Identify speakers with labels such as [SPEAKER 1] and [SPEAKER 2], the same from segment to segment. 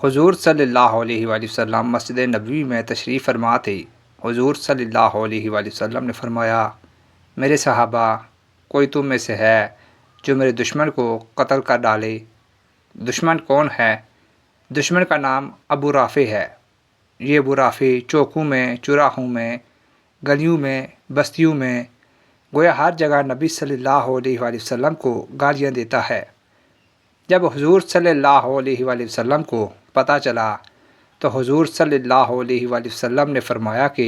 [SPEAKER 1] حضور صلی اللہ علیہ وآلہ وسلم مسجد نبوی میں تشریف فرما تھے۔ حضور صلی اللہ علیہ وآلہ وسلم نے فرمایا، میرے صحابہ، کوئی تم میں سے ہے جو میرے دشمن کو قتل کر ڈالے؟ دشمن کون ہے؟ دشمن کا نام ابو رافع ہے۔ یہ ابو رافع چوکوں میں، چوراہوں میں، گلیوں میں، بستیوں میں، گویا ہر جگہ نبی صلی اللہ علیہ وآلہ وسلم کو گالیاں دیتا ہے۔ جب حضور صلی اللہ علیہ وآلہ وسلم کو پتہ چلا تو حضور صلی اللہ علیہ وآلہ وسلم نے فرمایا کہ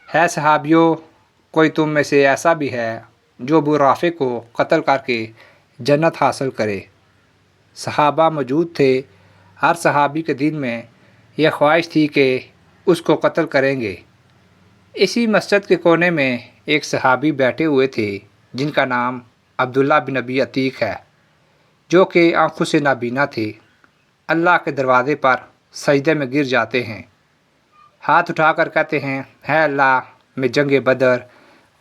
[SPEAKER 1] ہے صحابیوں، کوئی تم میں سے ایسا بھی ہے جو ابو رافع کو قتل کر کے جنت حاصل کرے؟ صحابہ موجود تھے۔ ہر صحابی کے دل میں یہ خواہش تھی کہ اس کو قتل کریں گے۔ اسی مسجد کے کونے میں ایک صحابی بیٹھے ہوئے تھے جن کا نام عبداللہ بن ابی عتیق ہے، جو کہ آنکھوں سے نابینا تھے۔ اللہ کے دروازے پر سجدے میں گر جاتے ہیں، ہاتھ اٹھا کر کہتے ہیں، ہے اللہ، میں جنگ بدر،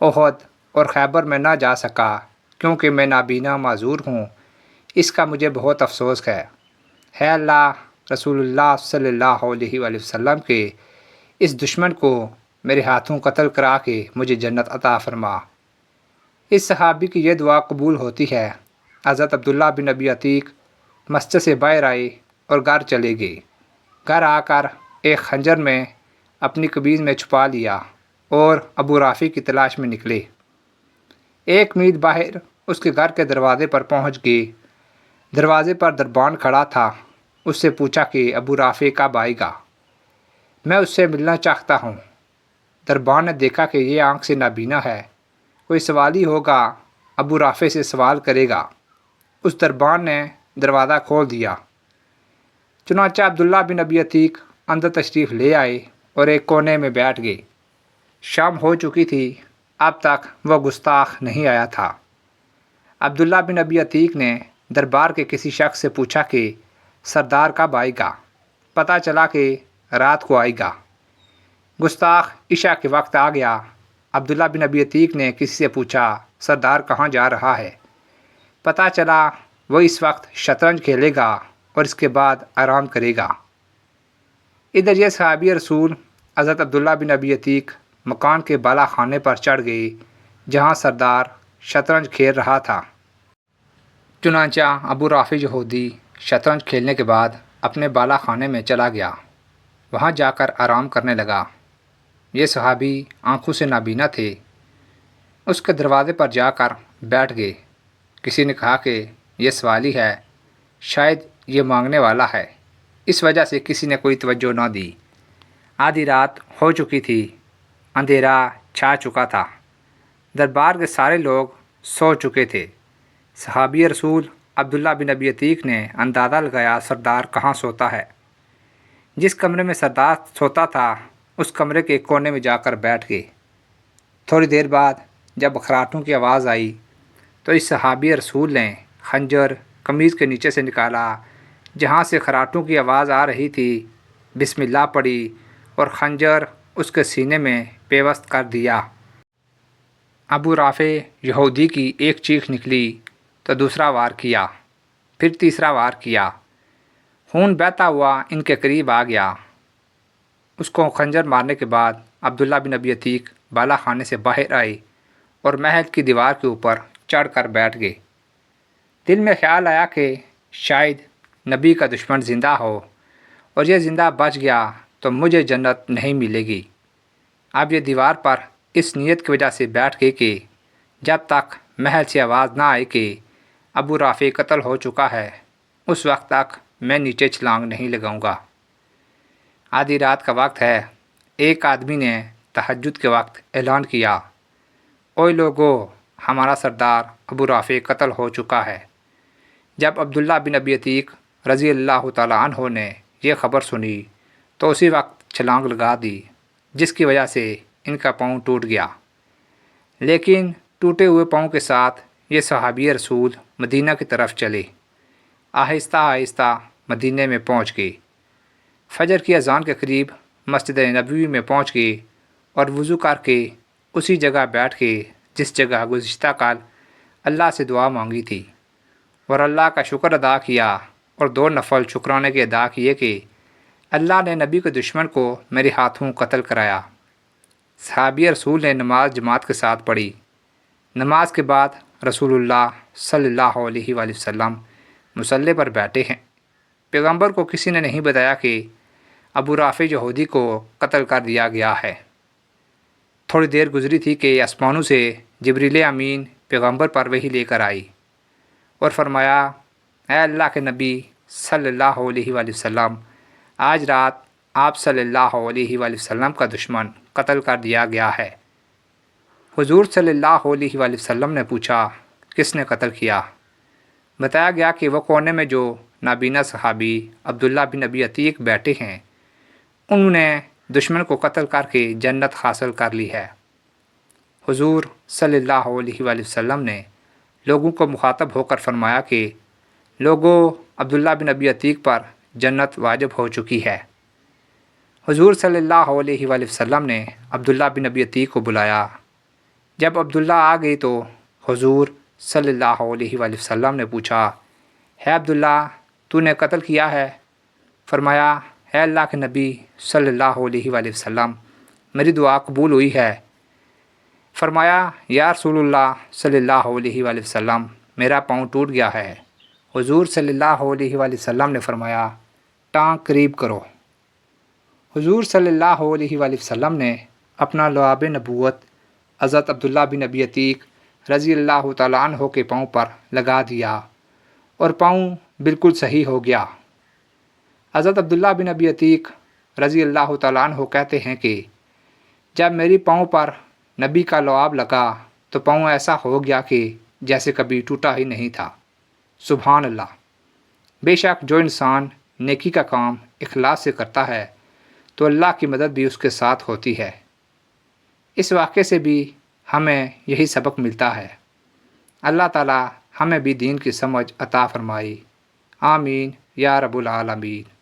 [SPEAKER 1] احد اور خیبر میں نہ جا سکا کیونکہ میں نابینا معذور ہوں، اس کا مجھے بہت افسوس ہے۔ ہے اللہ، رسول اللہ صلی اللہ علیہ وآلہ وسلم کے اس دشمن کو میرے ہاتھوں قتل کرا کے مجھے جنت عطا فرما۔ اس صحابی کی یہ دعا قبول ہوتی ہے۔ حضرت عبداللہ بن ابی عتیق مسجد سے باہر آئے اور گھر چلے گئے۔ گھر آ کر ایک خنجر میں اپنی قمیض میں چھپا لیا اور ابو رافع کی تلاش میں نکلے۔ ایک میل باہر اس کے گھر کے دروازے پر پہنچ گئے۔ دروازے پر دربان کھڑا تھا۔ اس سے پوچھا کہ ابو رافع کب آئے گا؟ میں اس سے ملنا چاہتا ہوں۔ دربان نے دیکھا کہ یہ آنکھ سے نابینا ہے، کوئی سوال ہی ہوگا، ابو رافع سے سوال کرے گا۔ اس دربان نے دروازہ کھول دیا۔ چنانچہ عبداللہ بن ابی عتیق اندر تشریف لے آئے اور ایک کونے میں بیٹھ گئے۔ شام ہو چکی تھی، اب تک وہ گستاخ نہیں آیا تھا۔ عبداللہ بن ابی عتیق نے دربار کے کسی شخص سے پوچھا کہ سردار کب آئے گا؟ پتہ چلا کہ رات کو آئے گا۔ گستاخ عشاء کے وقت آ گیا۔ عبداللہ بن ابی عتیق نے کسی سے پوچھا، سردار کہاں جا رہا ہے؟ پتہ چلا وہ اس وقت شطرنج کھیلے گا اور اس کے بعد آرام کرے گا۔ ادھر یہ صحابی رسول حضرت عبداللہ بن ابی عتیق مکان کے بالا خانے پر چڑھ گئے جہاں سردار شطرنج کھیل رہا تھا۔ چنانچہ ابو رافع یہودی شطرنج کھیلنے کے بعد اپنے بالا خانے میں چلا گیا، وہاں جا کر آرام کرنے لگا۔ یہ صحابی آنکھوں سے نابینا تھے۔ اس کے دروازے پر جا کر بیٹھ گئے۔ کسی نے کہا کہ یہ سوالی ہے، شاید یہ مانگنے والا ہے، اس وجہ سے کسی نے کوئی توجہ نہ دی۔ آدھی رات ہو چکی تھی، اندھیرا چھا چکا تھا، دربار کے سارے لوگ سو چکے تھے۔ صحابی رسول عبداللہ بن ابی عتیق نے اندازہ لگایا سردار کہاں سوتا ہے۔ جس کمرے میں سردار سوتا تھا اس کمرے کے کونے میں جا کر بیٹھ گئے۔ تھوڑی دیر بعد جب خراٹوں کی آواز آئی تو اس صحابی رسول نے خنجر قمیض کے نیچے سے نکالا، جہاں سے خراٹوں کی آواز آ رہی تھی، بسم اللہ پڑھی اور خنجر اس کے سینے میں پیوست کر دیا۔ ابو رافع یہودی کی ایک چیخ نکلی تو دوسرا وار کیا، پھر تیسرا وار کیا۔ خون بہتا ہوا ان کے قریب آ گیا۔ اس کو خنجر مارنے کے بعد عبداللہ بن ابی عتیق بالا خانے سے باہر آئے اور محل کی دیوار کے اوپر چڑھ کر بیٹھ گئے۔ دل میں خیال آیا کہ شاید نبی کا دشمن زندہ ہو اور یہ زندہ بچ گیا تو مجھے جنت نہیں ملے گی۔ اب یہ دیوار پر اس نیت کی وجہ سے بیٹھ گئے کہ جب تک محل سے آواز نہ آئے کہ ابو رافع قتل ہو چکا ہے، اس وقت تک میں نیچے چھلانگ نہیں لگاؤں گا۔ آدھی رات کا وقت ہے۔ ایک آدمی نے تہجد کے وقت اعلان کیا، اوئے لوگو، ہمارا سردار ابو رافع قتل ہو چکا ہے۔ جب عبداللہ بن ابی عتیق رضی اللہ تعالیٰ عنہ نے یہ خبر سنی تو اسی وقت چھلانگ لگا دی، جس کی وجہ سے ان کا پاؤں ٹوٹ گیا۔ لیکن ٹوٹے ہوئے پاؤں کے ساتھ یہ صحابی رسول مدینہ کی طرف چلے۔ آہستہ آہستہ مدینہ میں پہنچ گئے۔ فجر کی اذان کے قریب مسجد نبوی میں پہنچ گئے اور وضو کر کے اسی جگہ بیٹھ کے جس جگہ گزشتہ کال اللہ سے دعا مانگی تھی، اور اللہ کا شکر ادا کیا اور 2 نفل شکرانے کے ادا کیے کہ اللہ نے نبی کے دشمن کو میرے ہاتھوں قتل کرایا۔ صحابی رسول نے نماز جماعت کے ساتھ پڑھی۔ نماز کے بعد رسول اللہ صلی اللہ علیہ وآلہ وسلم مصلی پر بیٹھے ہیں۔ پیغمبر کو کسی نے نہیں بتایا کہ ابو رافع یہودی کو قتل کر دیا گیا ہے۔ تھوڑی دیر گزری تھی کہ آسمانوں سے جبریل امین پیغمبر پر وحی لے کر آئی اور فرمایا، اے اللہ کے نبی صلی اللہ علیہ وآلہ وسلم، آج رات آپ صلی اللہ علیہ وآلہ وسلم کا دشمن قتل کر دیا گیا ہے۔ حضور صلی اللہ علیہ وآلہ وسلم نے پوچھا، کس نے قتل کیا؟ بتایا گیا کہ وہ کونے میں جو نابینا صحابی عبداللہ بن ابی عتیق بیٹھے ہیں، انہوں نے دشمن کو قتل کر کے جنت حاصل کر لی ہے۔ حضور صلی اللہ علیہ وآلہ وسلم نے لوگوں کو مخاطب ہو کر فرمایا کہ لوگوں، عبداللہ بن ابی عتیق پر جنت واجب ہو چکی ہے۔ حضور صلی اللہ علیہ وآلہ وسلم نے عبداللہ بن ابی عتیق کو بلایا۔ جب عبداللہ آ گئی تو حضور صلی اللہ علیہ وآلہ وسلم نے پوچھا، ہے عبداللہ، تو نے قتل کیا ہے؟ فرمایا، اے اللہ کے نبی صلی اللہ علیہ وآلہ وسلم، میری دعا قبول ہوئی ہے۔ فرمایا، یا رسول اللہ صلی اللہ علیہ وآلہ وسلم، میرا پاؤں ٹوٹ گیا ہے۔ حضور صلی اللہ علیہ وآلہ وسلم نے فرمایا، ٹانگ قریب کرو۔ حضور صلی اللہ علیہ وآلہ وسلم نے اپنا لعاب نبوت حضرت عبداللہ بن ابی عتیق رضی اللہ تعالیٰ عنہ کے پاؤں پر لگا دیا اور پاؤں بالکل صحیح ہو گیا۔ حضرت عبداللہ بن ابی عتیق رضی اللہ تعالیٰ عنہ کہتے ہیں کہ جب میری پاؤں پر نبی کا لعاب لگا تو پاؤں ایسا ہو گیا کہ جیسے کبھی ٹوٹا ہی نہیں تھا۔ سبحان اللہ۔ بے شک جو انسان نیکی کا کام اخلاص سے کرتا ہے تو اللہ کی مدد بھی اس کے ساتھ ہوتی ہے۔ اس واقعے سے بھی ہمیں یہی سبق ملتا ہے۔ اللہ تعالی ہمیں بھی دین کی سمجھ عطا فرمائی۔ آمین یا رب العالمین۔